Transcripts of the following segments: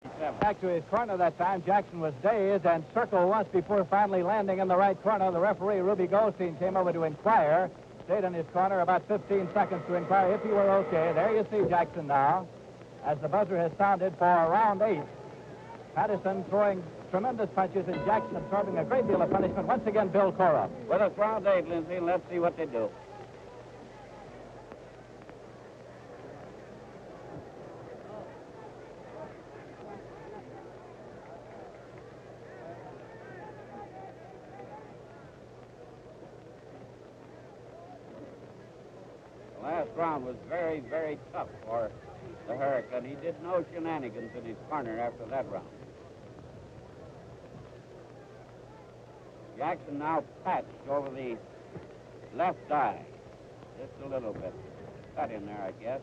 Back to his corner that time. Jackson was dazed and circled once before finally landing in the right corner. The referee, Ruby Goldstein, came over to inquire. Stayed in his corner about 15 seconds to inquire if he were okay. There you see Jackson now, as the buzzer has sounded for round 8. Patterson throwing tremendous punches and Jackson absorbing a great deal of punishment. Once again, Bill Cora. Well, it's round 8, Lindsay, and let's see what they do. The last round was very, very tough for the Hurricane. He did no shenanigans in his corner after that round. Jackson now patched over the left eye. Just a little bit. Cut in there, I guess.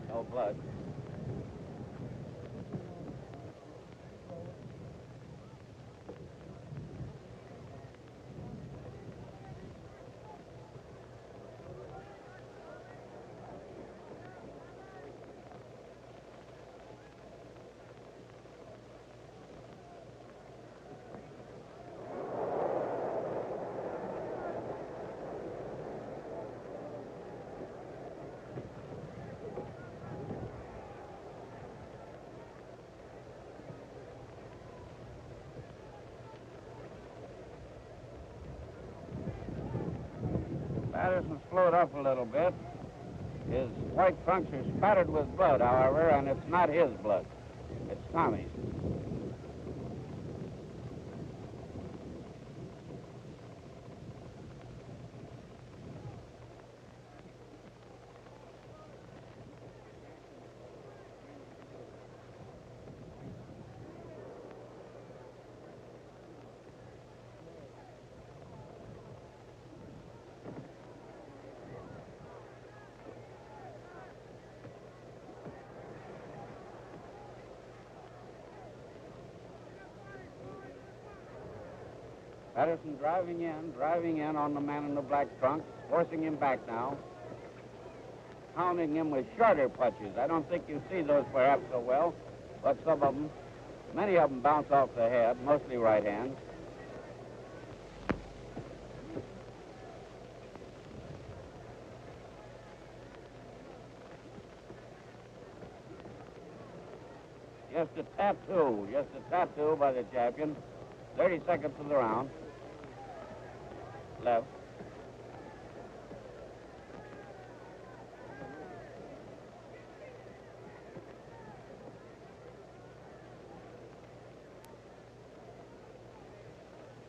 No blood. Patterson slowed up a little bit. His white trunks are spattered with blood, however, and it's not his blood. It's Tommy's. Patterson driving in on the man in the black trunks, forcing him back now. Pounding him with shorter punches. I don't think you see those perhaps so well, but some of them, many of them bounce off the head, mostly right hands. Just a tattoo by the champion. 30 seconds of the round. Left.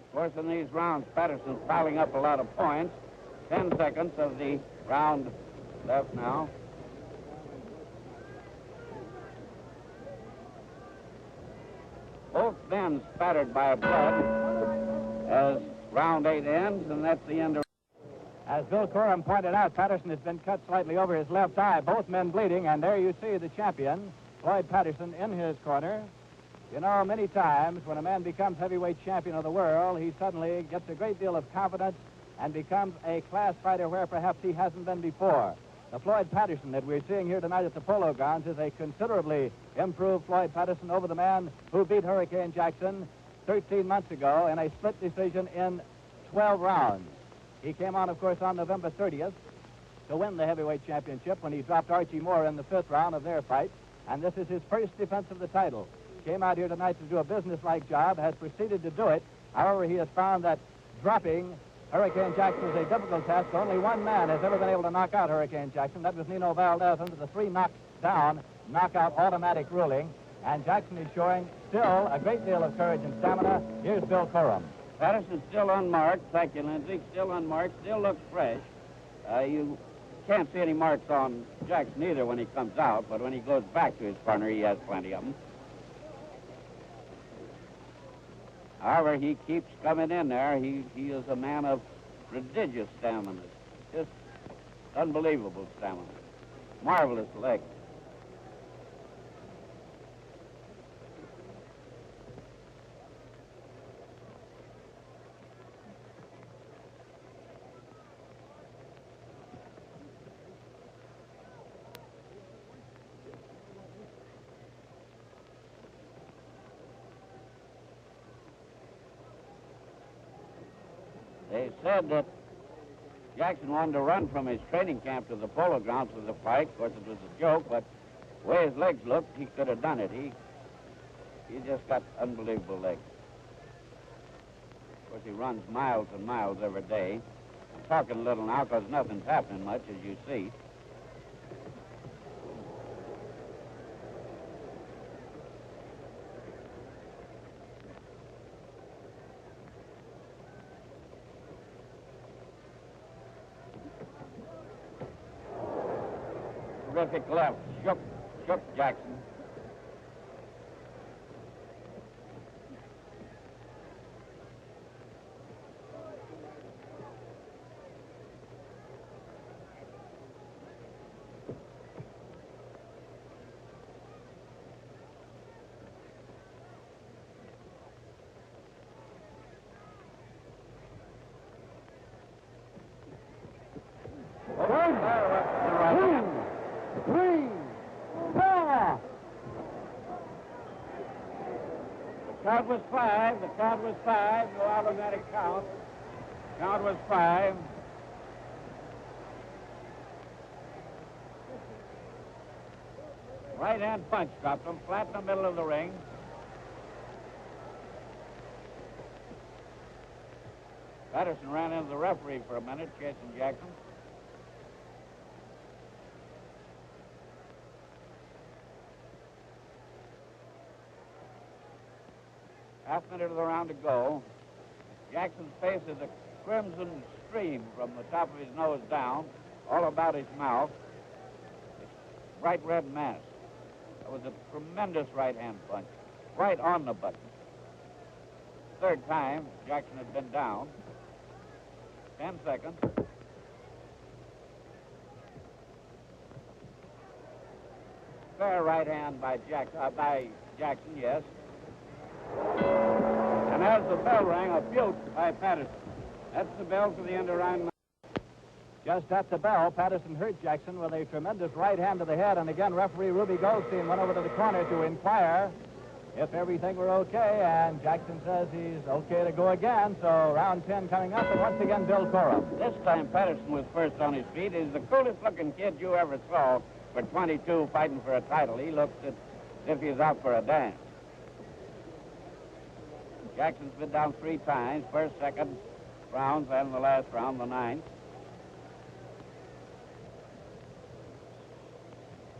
Of course, in these rounds, Patterson's piling up a lot of points. 10 seconds of the round left now. Both men spattered by blood as round 8 ends, and that's the end of... As Bill Coram pointed out, Patterson has been cut slightly over his left eye, both men bleeding, and there you see the champion, Floyd Patterson, in his corner. You know, many times when a man becomes heavyweight champion of the world, he suddenly gets a great deal of confidence and becomes a class fighter where perhaps he hasn't been before. The Floyd Patterson that we're seeing here tonight at the Polo Grounds is a considerably improved Floyd Patterson over the man who beat Hurricane Jackson 13 months ago in a split decision in 12 rounds. He came on, of course, on November 30th to win the heavyweight championship when he dropped Archie Moore in the 5th round of their fight. And this is his first defense of the title. Came out here tonight to do a business-like job, has proceeded to do it. However, he has found that dropping Hurricane Jackson is a difficult task. Only one man has ever been able to knock out Hurricane Jackson. That was Nino Valdez under the 3 knockdown, knockout automatic ruling. And Jackson is showing still a great deal of courage and stamina. Here's Bill Coram. Patterson's still unmarked. Thank you, Lindsay. Still unmarked. Still looks fresh. You can't see any marks on Jackson either when he comes out, but when he goes back to his corner, he has plenty of them. However, he keeps coming in there. He is a man of prodigious stamina. Just unbelievable stamina. Marvelous legs. They said that Jackson wanted to run from his training camp to the polo grounds for the fight. Of course, it was a joke, but the way his legs looked, he could have done it. He just got unbelievable legs. Of course, he runs miles and miles every day. I'm talking a little now because nothing's happening much, as you see. Terrific left. Shook Jackson. The count was five. No automatic count. Count was 5. Right hand punch dropped him flat in the middle of the ring. Patterson ran into the referee for a minute, chasing Jackson. Half minute of the round to go. Jackson's face is a crimson stream from the top of his nose down, all about his mouth. It's bright red mass. That was a tremendous right-hand punch, right on the button. Third time, Jackson had been down. 10 seconds. Fair right hand by Jackson, yes. And as the bell rang, a butte by Patterson. That's the bell for the end of round 9. Just at the bell, Patterson hurt Jackson with a tremendous right hand to the head, and again, referee Ruby Goldstein went over to the corner to inquire if everything were okay, and Jackson says he's okay to go again, so round 10 coming up, and once again, Bill Cora. This time, Patterson was first on his feet. He's the coolest-looking kid you ever saw for 22 fighting for a title. He looks as if he's out for a dance. Jackson's been down 3 times, first, second rounds, and the last round, the 9th.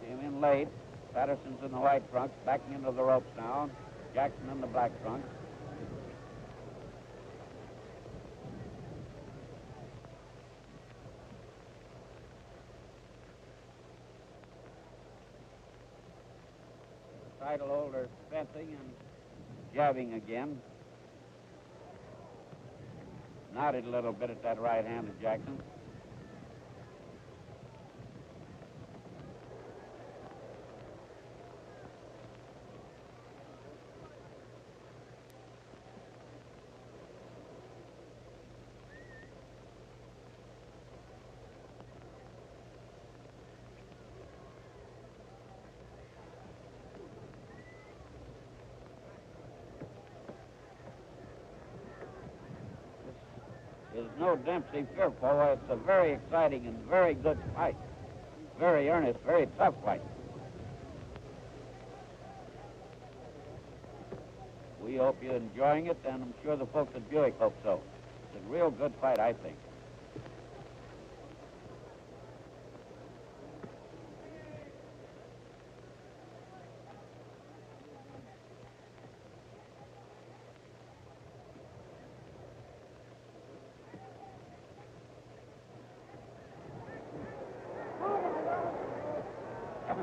Came in late. Patterson's in the white trunks, backing into the ropes now. Jackson in the black trunks. The title holder fencing and jabbing again. Nodded a little bit at that right hand of Jackson. Is no Dempsey fearful. It's a very exciting and very good fight. Very earnest, very tough fight. We hope you're enjoying it, and I'm sure the folks at Buick hope so. It's a real good fight, I think.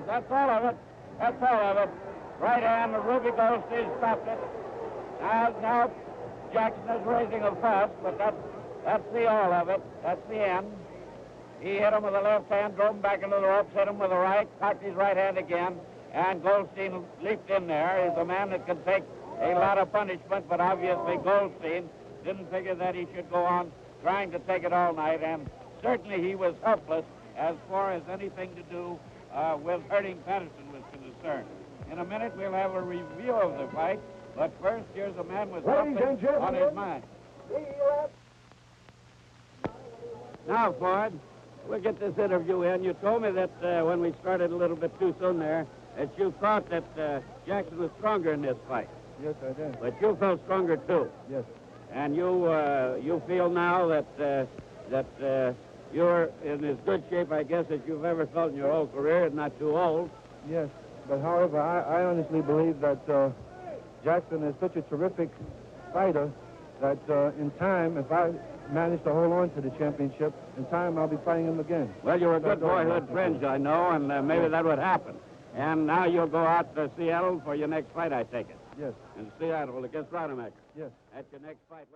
That's all of it. That's all of it. Right hand, the Ruby Goldstein stopped it. Now Jackson is raising a fuss, but that's the all of it. That's the end. He hit him with the left hand, drove him back into the ropes, hit him with the right, cocked his right hand again, and Goldstein leaped in there. He's a man that can take a lot of punishment, but obviously Goldstein didn't figure that he should go on trying to take it all night, and certainly he was helpless as far as anything to do with hurting Patterson was concerned. In a minute, we'll have a review of the fight, but first, here's a man with something on his mind. Now, Floyd, we'll get this interview in. You told me that when we started a little bit too soon there, that you thought that Jackson was stronger in this fight. Yes, I did. But you felt stronger, too. Yes. And you feel now that you're in as good shape, I guess, as you've ever felt in your whole career, and not too old. Yes. But, however, I honestly believe that Jackson is such a terrific fighter that in time, if I manage to hold on to the championship, in time I'll be fighting him again. Well, you're a good boyhood friend, I know, and maybe that would happen. And now you'll go out to Seattle for your next fight, I take it. Yes. In Seattle against Rademacher. Yes. That's your next fight.